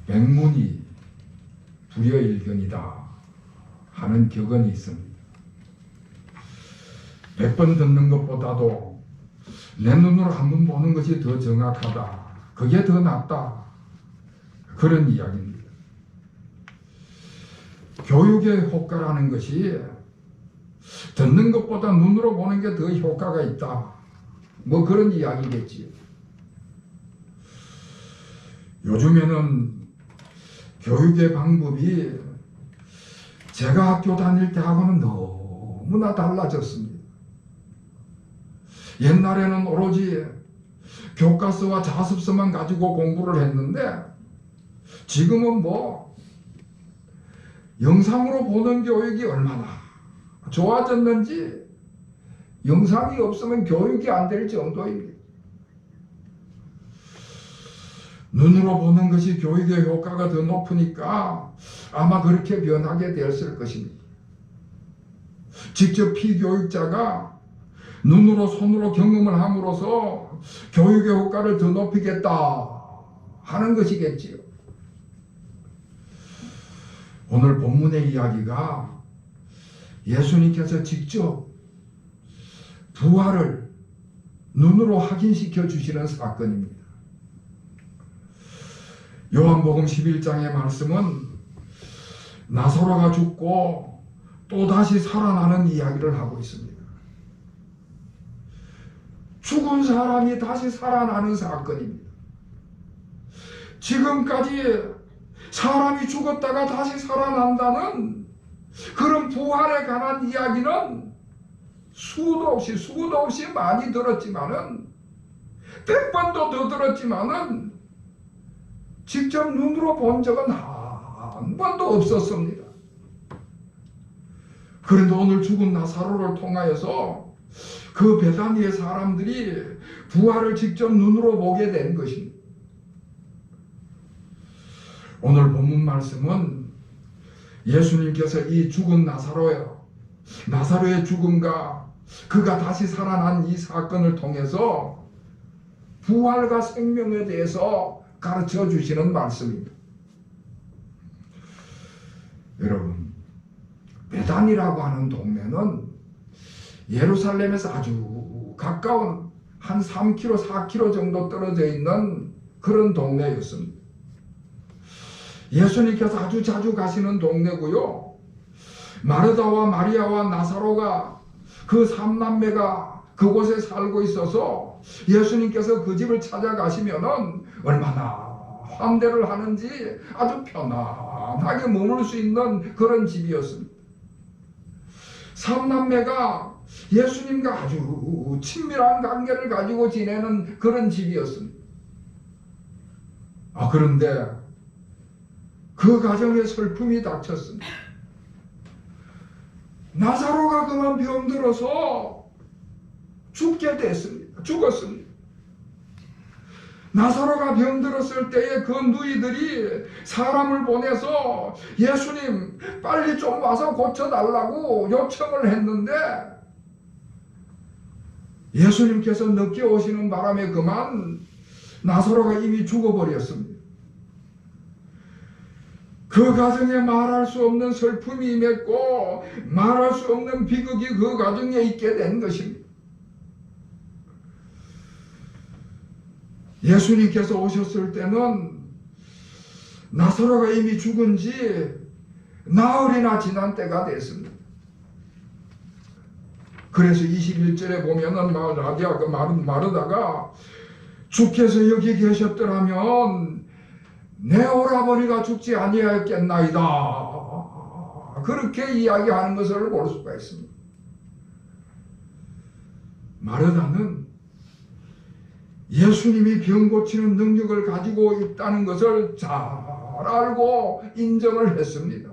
백문이 불여일견이다 하는 격언이 있습니다. 100번 듣는 것보다도 내 눈으로 한번 보는 것이 더 정확하다. 그게 더 낫다. 그런 이야기입니다. 교육의 효과라는 것이 듣는 것보다 눈으로 보는 게 더 효과가 있다. 뭐 그런 이야기겠지요. 요즘에는 교육의 방법이 제가 학교 다닐 때하고는 너무나 달라졌습니다. 옛날에는 오로지 교과서와 자습서만 가지고 공부를 했는데 지금은 뭐 영상으로 보는 교육이 얼마나 좋아졌는지 영상이 없으면 교육이 안 될 정도입니다. 눈으로 보는 것이 교육의 효과가 더 높으니까 아마 그렇게 변하게 되었을 것입니다. 직접 피교육자가 눈으로 손으로 경험을 함으로써 교육의 효과를 더 높이겠다 하는 것이겠지요. 오늘 본문의 이야기가 예수님께서 직접 부활을 눈으로 확인시켜 주시는 사건입니다. 요한복음 11장의 말씀은 나사로가 죽고 또다시 살아나는 이야기를 하고 있습니다. 죽은 사람이 다시 살아나는 사건입니다. 지금까지 사람이 죽었다가 다시 살아난다는 그런 부활에 관한 이야기는 수도 없이 많이 들었지만은 100번도 더 들었지만은 직접 눈으로 본 적은 한 번도 없었습니다. 그런데 오늘 죽은 나사로를 통하여서 그 베다니의 사람들이 부활을 직접 눈으로 보게 된 것입니다. 오늘 본문 말씀은 예수님께서 이 죽은 나사로의 죽음과 그가 다시 살아난 이 사건을 통해서 부활과 생명에 대해서 가르쳐 주시는 말씀입니다. 여러분, 베단이라고 하는 동네는 예루살렘에서 아주 가까운 한 3km, 4km 정도 떨어져 있는 그런 동네였습니다. 예수님께서 아주 자주 가시는 동네고요. 마르다와 마리아와 나사로가 그 삼남매가 그곳에 살고 있어서 예수님께서 그 집을 찾아가시면은 얼마나 환대를 하는지 아주 편안하게 머물 수 있는 그런 집이었습니다. 삼남매가 예수님과 아주 친밀한 관계를 가지고 지내는 그런 집이었습니다. 그런데 그 가정에 슬픔이 닥쳤습니다. 나사로가 그만 병들어서 죽었습니다. 나사로가 병들었을 때에 그 누이들이 사람을 보내서 예수님 빨리 좀 와서 고쳐달라고 요청을 했는데 예수님께서 늦게 오시는 바람에 그만 나사로가 이미 죽어버렸습니다. 그 가정에 말할 수 없는 슬픔이 임했고 말할 수 없는 비극이 그 가정에 있게 된 것입니다. 예수님께서 오셨을 때는 나사로가 이미 죽은 지 나흘이나 지난 때가 됐습니다. 그래서 21절에 보면은 마르다가 주께서 여기 계셨더라면 내 오라버니가 죽지 아니하였겠나이다. 그렇게 이야기하는 것을 볼 수가 있습니다. 마르다는 예수님이 병 고치는 능력을 가지고 있다는 것을 잘 알고 인정을 했습니다.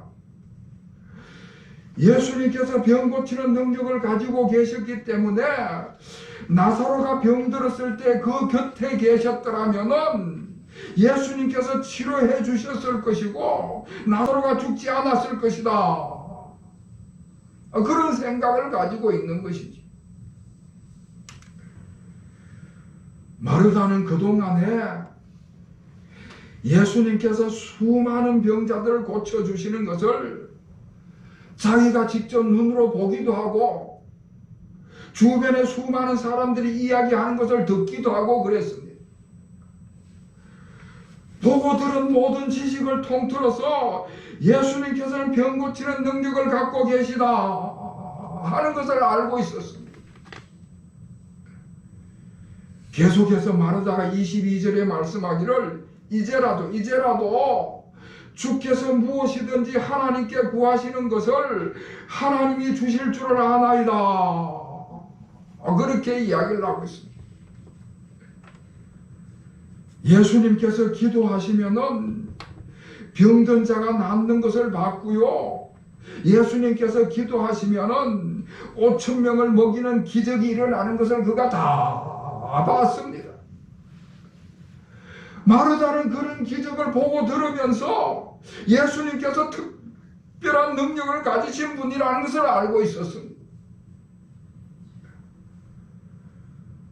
예수님께서 병 고치는 능력을 가지고 계셨기 때문에 나사로가 병들었을 때 그 곁에 계셨더라면은 예수님께서 치료해 주셨을 것이고 나사로가 죽지 않았을 것이다. 그런 생각을 가지고 있는 것이지. 마르다는 그동안에 예수님께서 수많은 병자들을 고쳐주시는 것을 자기가 직접 눈으로 보기도 하고 주변에 수많은 사람들이 이야기하는 것을 듣기도 하고 그랬습니다. 보고 들은 모든 지식을 통틀어서 예수님께서는 병 고치는 능력을 갖고 계시다 하는 것을 알고 있었습니다. 계속해서 마르다가 22절에 말씀하기를 이제라도 주께서 무엇이든지 하나님께 구하시는 것을 하나님이 주실 줄을 아나이다. 그렇게 이야기를 하고 있습니다. 예수님께서 기도하시면은 병든 자가 낫는 것을 봤고요. 예수님께서 기도하시면은 5,000명을 먹이는 기적이 일어나는 것을 그가 다 봤습니다. 마르다는 그런 기적을 보고 들으면서 예수님께서 특별한 능력을 가지신 분이라는 것을 알고 있었습니다.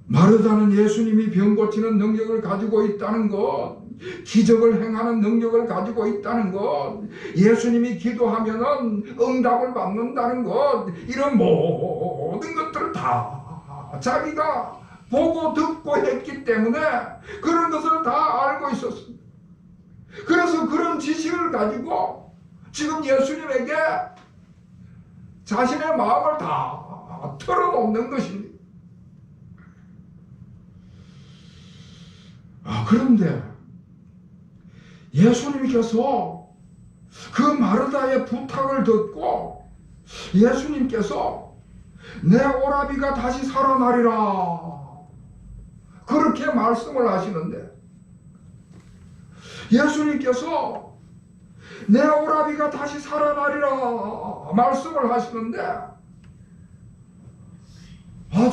마르다는 예수님이 병 고치는 능력을 가지고 있다는 것, 기적을 행하는 능력을 가지고 있다는 것, 예수님이 기도하면은 응답을 받는다는 것, 이런 모든 것들을 다 자기가 보고 듣고 했기 때문에 그런 것을 다 알고 있었습니다. 그래서 그런 지식을 가지고 지금 예수님에게 자신의 마음을 다 털어놓는 것입니다. 그런데 예수님께서 그 마르다의 부탁을 듣고 예수님께서 내 오라비가 다시 살아나리라 그렇게 말씀을 하시는데, 예수님께서 내 오라비가 다시 살아나리라 말씀을 하시는데,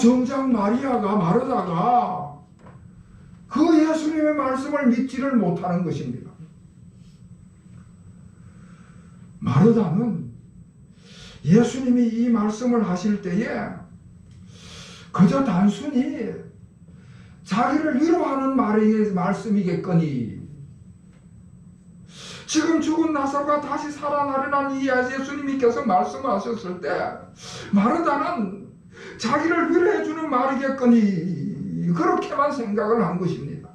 정작 마르다가 그 예수님의 말씀을 믿지를 못하는 것입니다. 마르다는 예수님이 이 말씀을 하실 때에 그저 단순히 자기를 위로하는 말씀이겠거니, 지금 죽은 나사로가 다시 살아나리라는 이 예수님께서 말씀하셨을 때 마르다는 자기를 위로해주는 말이겠거니 그렇게만 생각을 한 것입니다.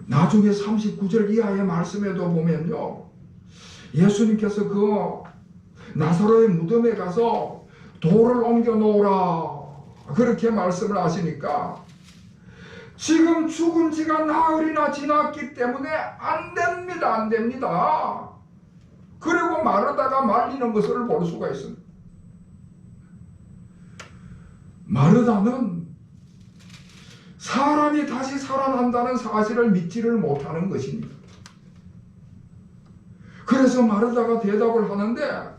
나중에 39절 이하의 말씀에도 보면요, 예수님께서 그 나사로의 무덤에 가서 돌을 옮겨 놓으라 그렇게 말씀을 하시니까 지금 죽은 지가 나흘이나 지났기 때문에 안 됩니다. 그리고 마르다가 말리는 것을 볼 수가 있습니다. 마르다는 사람이 다시 살아난다는 사실을 믿지를 못하는 것입니다. 그래서 마르다가 대답을 하는데,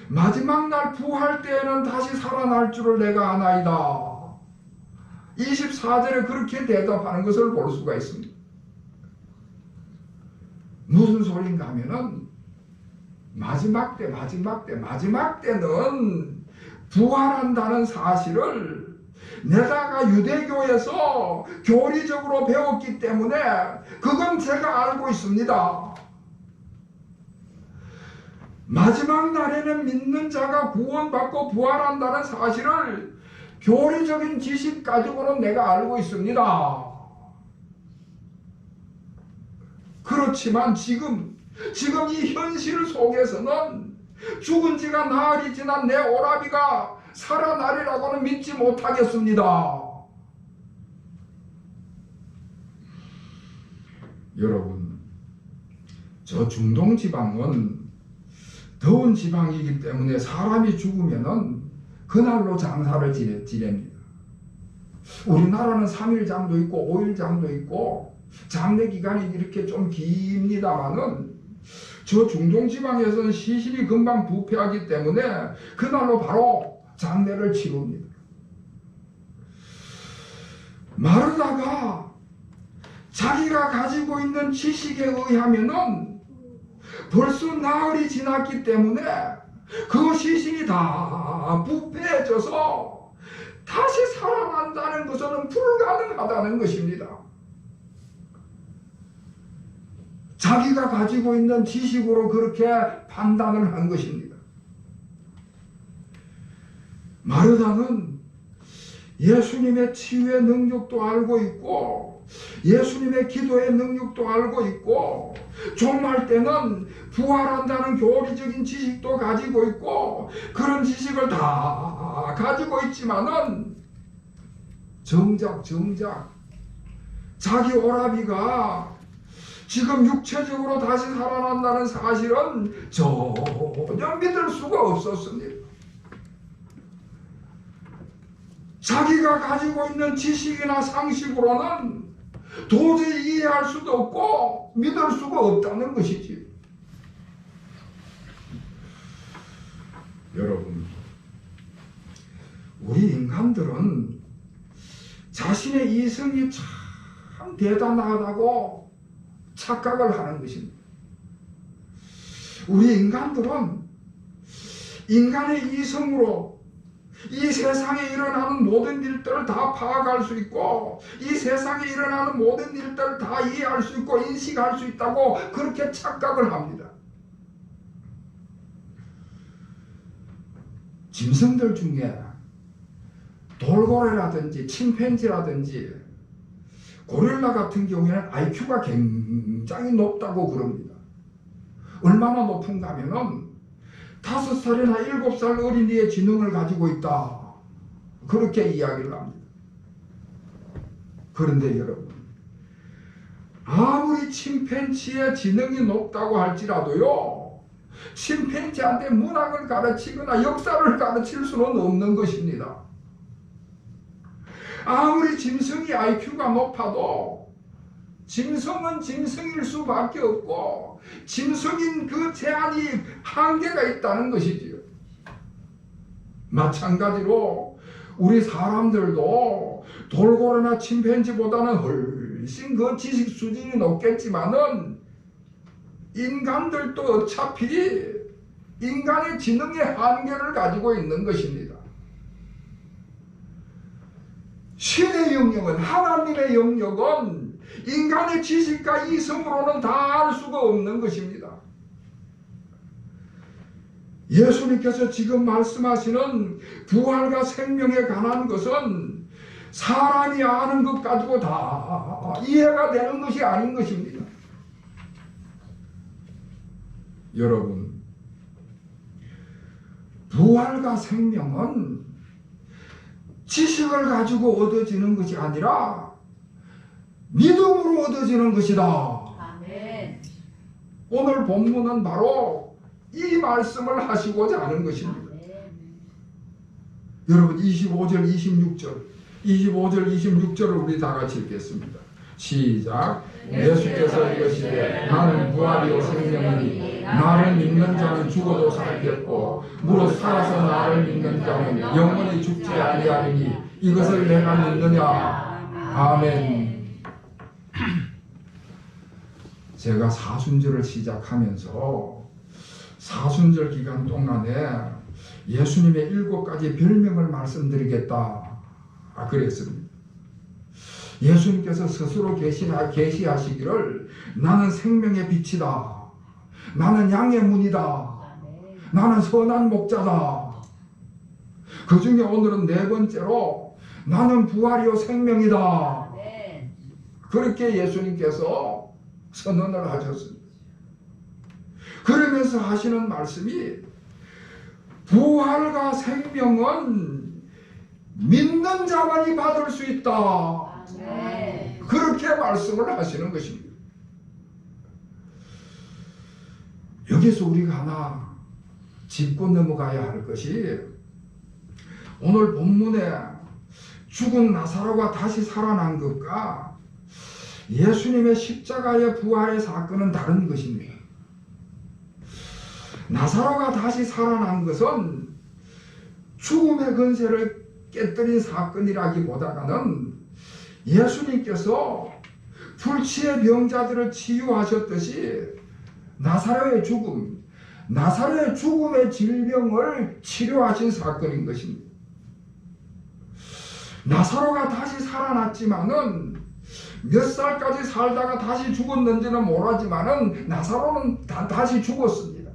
마지막 날 부활 때에는 다시 살아날 줄을 내가 아나이다. 24절에 그렇게 대답하는 것을 볼 수가 있습니다. 무슨 소린가 하면은 마지막 때는 부활한다는 사실을 내가 유대교에서 교리적으로 배웠기 때문에 그건 제가 알고 있습니다. 마지막 날에는 믿는 자가 구원받고 부활한다는 사실을 교리적인 지식 가지고는 내가 알고 있습니다. 그렇지만 지금 이 현실 속에서는 죽은 지가 나흘이 지난 내 오라비가 살아나리라고는 믿지 못하겠습니다. 여러분, 저 중동 지방은 더운 지방이기 때문에 사람이 죽으면은 그날로 장사를 지냅니다. 우리나라는 3일장도 있고 5일장도 있고 장례 기간이 이렇게 좀 깁니다만은 저 중동 지방에서는 시신이 금방 부패하기 때문에 그날로 바로 장례를 치릅니다. 마르다가 자기가 가지고 있는 지식에 의하면은 벌써 나흘이 지났기 때문에 그 시신이 다 부패해져서 다시 살아난다는 것은 불가능하다는 것입니다. 자기가 가지고 있는 지식으로 그렇게 판단을 한 것입니다. 마르다는 예수님의 치유의 능력도 알고 있고 예수님의 기도의 능력도 알고 있고 종말 때는 부활한다는 교리적인 지식도 가지고 있고 그런 지식을 다 가지고 있지만은 정작 자기 오라비가 지금 육체적으로 다시 살아난다는 사실은 전혀 믿을 수가 없었습니다. 자기가 가지고 있는 지식이나 상식으로는 도저히 이해할 수도 없고 믿을 수가 없다는 것이지. 여러분, 우리 인간들은 자신의 이성이 참 대단하다고 착각을 하는 것입니다. 우리 인간들은 인간의 이성으로 이 세상에 일어나는 모든 일들을 다 파악할 수 있고 이 세상에 일어나는 모든 일들을 다 이해할 수 있고 인식할 수 있다고 그렇게 착각을 합니다. 짐승들 중에 돌고래라든지 침팬지라든지 고릴라 같은 경우에는 IQ가 굉장히 높다고 그럽니다. 얼마나 높은가 하면은 5살이나 7살 어린이의 지능을 가지고 있다. 그렇게 이야기를 합니다. 그런데 여러분, 아무리 침팬지의 지능이 높다고 할지라도요, 침팬지한테 문학을 가르치거나 역사를 가르칠 수는 없는 것입니다. 아무리 짐승이 IQ가 높아도 짐승은 짐승일 수밖에 없고 짐승인 그 제한이 한계가 있다는 것이지요. 마찬가지로 우리 사람들도 돌고래나 침팬지보다는 훨씬 그 지식 수준이 높겠지만은 인간들도 어차피 인간의 지능의 한계를 가지고 있는 것입니다. 신의 영역은, 하나님의 영역은 인간의 지식과 이성으로는 다 알 수가 없는 것입니다. 예수님께서 지금 말씀하시는 부활과 생명에 관한 것은 사람이 아는 것 가지고 다 이해가 되는 것이 아닌 것입니다. 여러분, 부활과 생명은 지식을 가지고 얻어지는 것이 아니라 믿음으로 얻어지는 것이다. 아멘. 오늘 본문은 바로 이 말씀을 하시고자 하는 것입니다. 아멘. 여러분 25절 26절을 우리 다 같이 읽겠습니다. 시작. 예수께서 이르시되 나는 부활이요 생명이니 나를 믿는 자는 죽어도 살겠고 무릇 살아서 나를 믿는 자는 영원히 죽지 아니하리니 이것을 내가 믿느냐. 아멘. 제가 사순절을 시작하면서 사순절 기간 동안에 예수님의 7가지 별명을 말씀드리겠다 그랬습니다. 예수님께서 스스로 계시하시기를 나는 생명의 빛이다. 나는 양의 문이다. 나는 선한 목자다. 그 중에 오늘은 4번째로 나는 부활이요 생명이다. 그렇게 예수님께서 선언을 하셨습니다. 그러면서 하시는 말씀이 부활과 생명은 믿는 자만이 받을 수 있다. 그렇게 말씀을 하시는 것입니다. 여기서 우리가 하나 짚고 넘어가야 할 것이 오늘 본문에 죽은 나사로가 다시 살아난 것과 예수님의 십자가의 부활의 사건은 다른 것입니다. 나사로가 다시 살아난 것은 죽음의 권세를 깨뜨린 사건이라기보다는 예수님께서 불치의 병자들을 치유하셨듯이 나사로의 죽음의 질병을 치료하신 사건인 것입니다. 나사로가 다시 살아났지만은 몇 살까지 살다가 다시 죽었는지는 모르지만은 나사로는 다시 죽었습니다.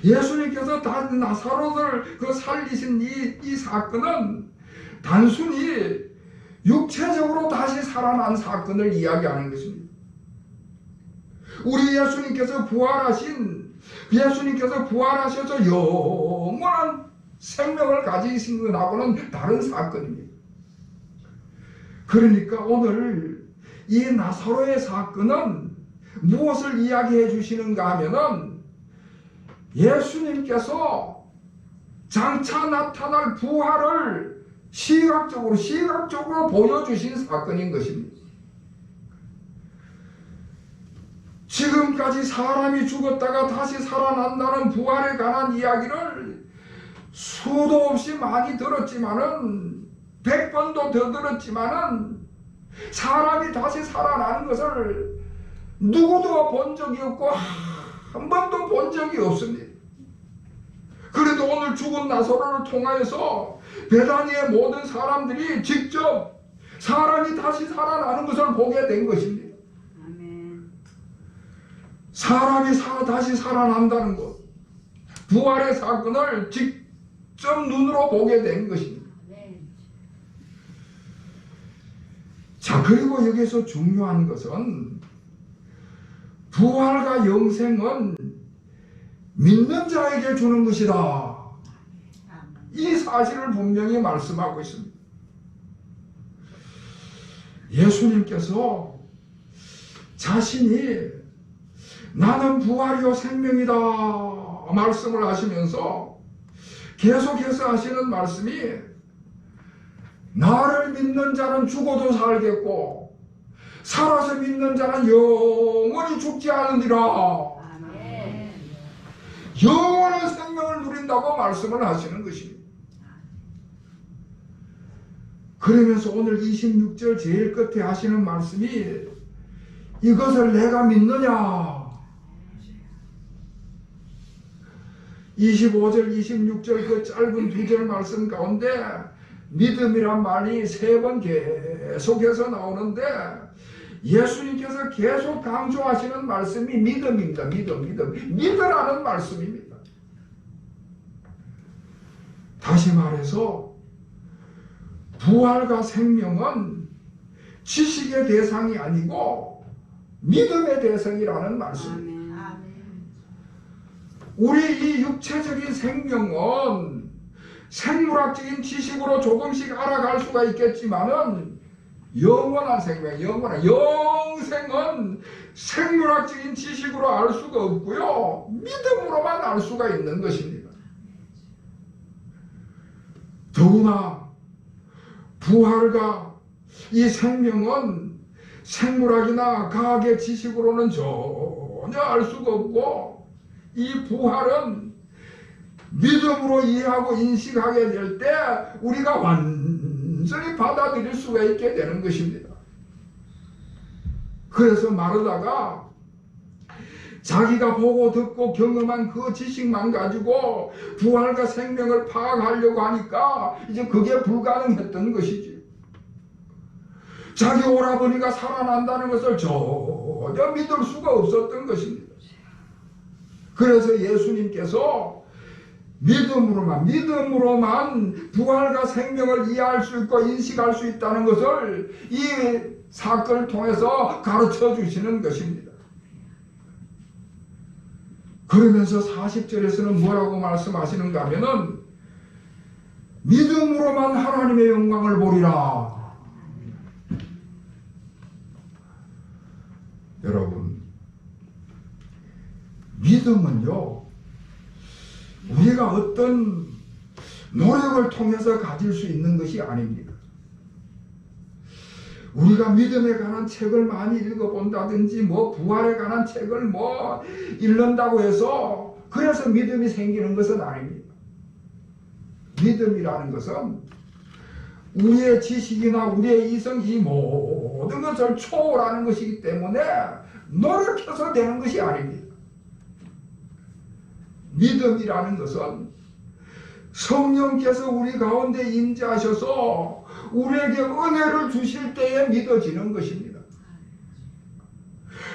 예수님께서 나사로를 살리신 이 사건은 단순히 육체적으로 다시 살아난 사건을 이야기하는 것입니다. 우리 예수님께서 부활하셔서 영원한 생명을 가지신 것하고는 다른 사건입니다. 그러니까 오늘 이 나사로의 사건은 무엇을 이야기해 주시는가 하면은 예수님께서 장차 나타날 부활을 시각적으로 보여주신 사건인 것입니다. 지금까지 사람이 죽었다가 다시 살아난다는 부활에 관한 이야기를 수도 없이 많이 들었지만은 100번도 더 들었지만은 사람이 다시 살아나는 것을 누구도 본 적이 없고 한 번도 본 적이 없습니다. 그래도 오늘 죽은 나사로를 통하여서 베다니의 모든 사람들이 직접 사람이 다시 살아나는 것을 보게 된 것입니다. 아멘. 사람이 다시 살아난다는 것, 부활의 사건을 직접 눈으로 보게 된 것입니다. 자, 그리고 여기서 중요한 것은 부활과 영생은 믿는 자에게 주는 것이다. 이 사실을 분명히 말씀하고 있습니다. 예수님께서 자신이 나는 부활이요 생명이다 말씀을 하시면서 계속해서 하시는 말씀이 나를 믿는 자는 죽어도 살겠고 살아서 믿는 자는 영원히 죽지 않으리라. 아멘. 영원한 생명을 누린다고 말씀을 하시는 것입니다. 그러면서 오늘 26절 제일 끝에 하시는 말씀이 이것을 내가 믿느냐. 25절 26절 그 짧은 두 절 말씀 가운데 믿음이란 말이 3번 계속해서 나오는데 예수님께서 계속 강조하시는 말씀이 믿음입니다. 믿으라는 말씀입니다. 다시 말해서 부활과 생명은 지식의 대상이 아니고 믿음의 대상이라는 말씀입니다. 우리 이 육체적인 생명은 생물학적인 지식으로 조금씩 알아갈 수가 있겠지만은 영원한 생명, 영생은 생물학적인 지식으로 알 수가 없고요. 믿음으로만 알 수가 있는 것입니다. 더구나 부활과 이 생명은 생물학이나 과학의 지식으로는 전혀 알 수가 없고 이 부활은 믿음으로 이해하고 인식하게 될 때 우리가 완전히 받아들일 수가 있게 되는 것입니다. 그래서 마르다가 자기가 보고 듣고 경험한 그 지식만 가지고 부활과 생명을 파악하려고 하니까 이제 그게 불가능했던 것이지. 자기 오라버니가 살아난다는 것을 전혀 믿을 수가 없었던 것입니다. 그래서 예수님께서 믿음으로만 부활과 생명을 이해할 수 있고 인식할 수 있다는 것을 이 사건을 통해서 가르쳐 주시는 것입니다. 그러면서 40절에서는 뭐라고 말씀하시는가 하면은 믿음으로만 하나님의 영광을 보리라. 여러분, 믿음은요 우리가 어떤 노력을 통해서 가질 수 있는 것이 아닙니다. 우리가 믿음에 관한 책을 많이 읽어본다든지 부활에 관한 책을 읽는다고 해서 그래서 믿음이 생기는 것은 아닙니다. 믿음이라는 것은 우리의 지식이나 우리의 이성 이 모든 것을 초월하는 것이기 때문에 노력해서 되는 것이 아닙니다. 믿음이라는 것은 성령께서 우리 가운데 임재하셔서 우리에게 은혜를 주실 때에 믿어지는 것입니다.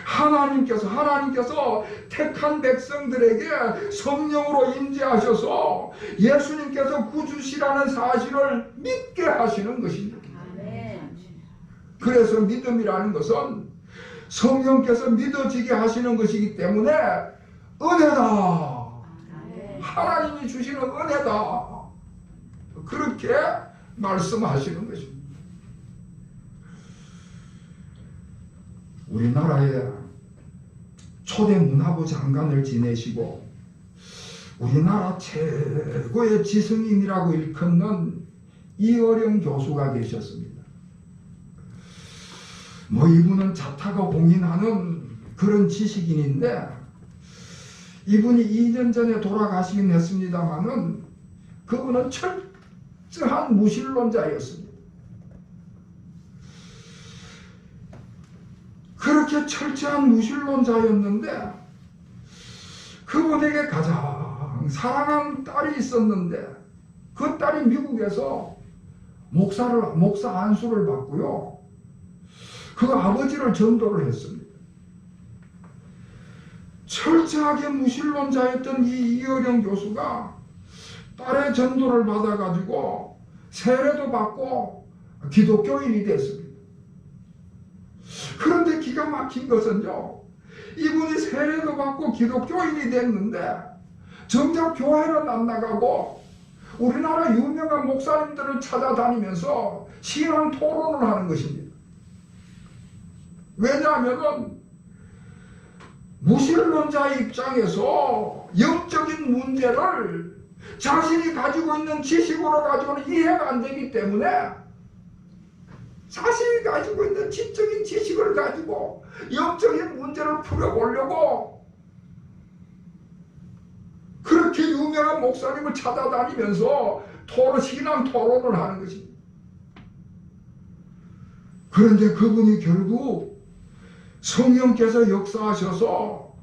하나님께서 택한 백성들에게 성령으로 임재하셔서 예수님께서 구주시라는 사실을 믿게 하시는 것입니다. 그래서 믿음이라는 것은 성령께서 믿어지게 하시는 것이기 때문에 은혜다. 하나님이 주시는 은혜다. 그렇게 말씀하시는 것입니다. 우리나라의 초대 문화부 장관을 지내시고 우리나라 최고의 지성인이라고 일컫는 이어령 교수가 계셨습니다. 이분은 자타가 공인하는 그런 지식인인데 이분이 2년 전에 돌아가시긴 했습니다만은 그분은 철저한 무신론자였습니다. 그렇게 철저한 무신론자였는데 그분에게 가장 사랑하는 딸이 있었는데 그 딸이 미국에서 목사 안수를 받고요. 그 아버지를 전도를 했습니다. 철저하게 무신론자였던 이 이어령 교수가 딸의 전도를 받아가지고 세례도 받고 기독교인이 됐습니다. 그런데 기가 막힌 것은요, 이분이 세례도 받고 기독교인이 됐는데 정작 교회는 안 나가고 우리나라 유명한 목사님들을 찾아다니면서 신앙 토론을 하는 것입니다. 왜냐하면 무신론자의 입장에서 영적인 문제를 자신이 가지고 있는 지식으로 가지고는 이해가 안 되기 때문에 자신이 가지고 있는 지적인 지식을 가지고 영적인 문제를 풀어보려고 그렇게 유명한 목사님을 찾아다니면서 신앙 토론을 하는 것입니다. 그런데 그분이 결국 성령께서 역사하셔서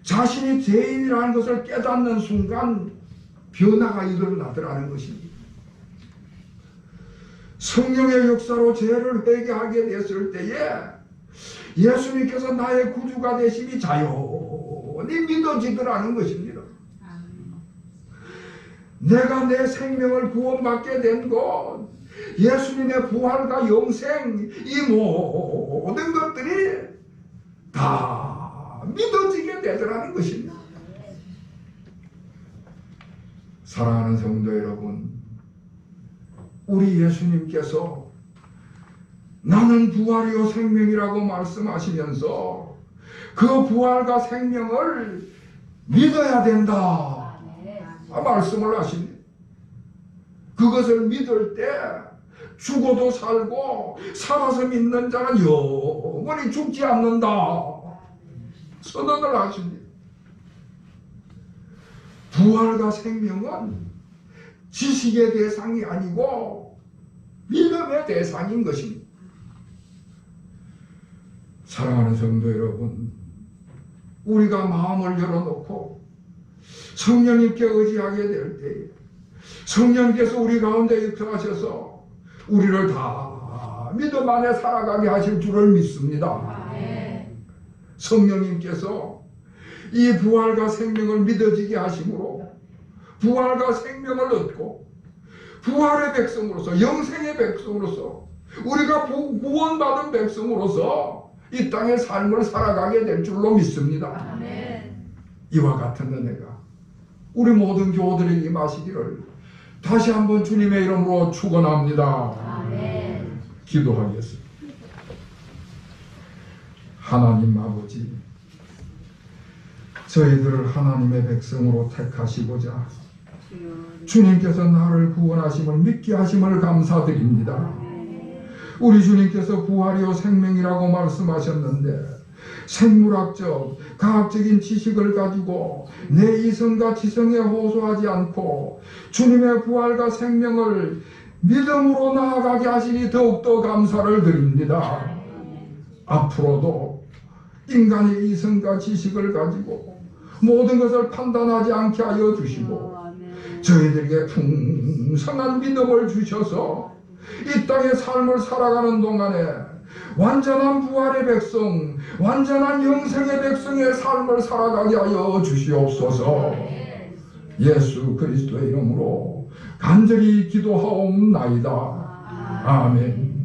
자신이 죄인이라는 것을 깨닫는 순간 변화가 일어나더라는 것입니다. 성령의 역사로 죄를 회개하게 됐을 때에 예수님께서 나의 구주가 되심이 자연히 믿어지더라는 것입니다. 내가 내 생명을 구원받게 된 것, 예수님의 부활과 영생, 이 모든 것들이 다 믿어지게 되더라는 것입니다. 사랑하는 성도 여러분, 우리 예수님께서 나는 부활이요 생명이라고 말씀하시면서 그 부활과 생명을 믿어야 된다 말씀을 하십니다. 그것을 믿을 때 죽어도 살고 살아서 믿는 자는 영원히 죽지 않는다 선언을 하십니다. 부활과 생명은 지식의 대상이 아니고 믿음의 대상인 것입니다. 사랑하는 성도 여러분, 우리가 마음을 열어놓고 성령님께 의지하게 될 때에 성령께서 우리 가운데 역사하셔서 우리를 다 믿음 안에 살아가게 하실 줄을 믿습니다. 성령님께서 이 부활과 생명을 믿어지게 하심으로 부활과 생명을 얻고 부활의 백성으로서 영생의 백성으로서 우리가 구원받은 백성으로서 이 땅의 삶을 살아가게 될 줄로 믿습니다. 이와 같은 은혜가 우리 모든 교우들에게 임하시기를 다시 한번 주님의 이름으로 축원합니다. 기도하겠습니다. 하나님 아버지, 저희들을 하나님의 백성으로 택하시고자 주님께서 나를 구원하심을 믿게 하심을 감사드립니다. 우리 주님께서 부활이요 생명이라고 말씀하셨는데 생물학적, 과학적인 지식을 가지고 내 이성과 지성에 호소하지 않고 주님의 부활과 생명을 믿음으로 나아가게 하시니 더욱더 감사를 드립니다. 앞으로도 인간의 이성과 지식을 가지고 모든 것을 판단하지 않게 하여 주시고 저희들에게 풍성한 믿음을 주셔서 이 땅의 삶을 살아가는 동안에 완전한 부활의 백성, 완전한 영생의 백성의 삶을 살아가게 하여 주시옵소서. 예수 그리스도의 이름으로 간절히 기도하옵나이다. 아멘.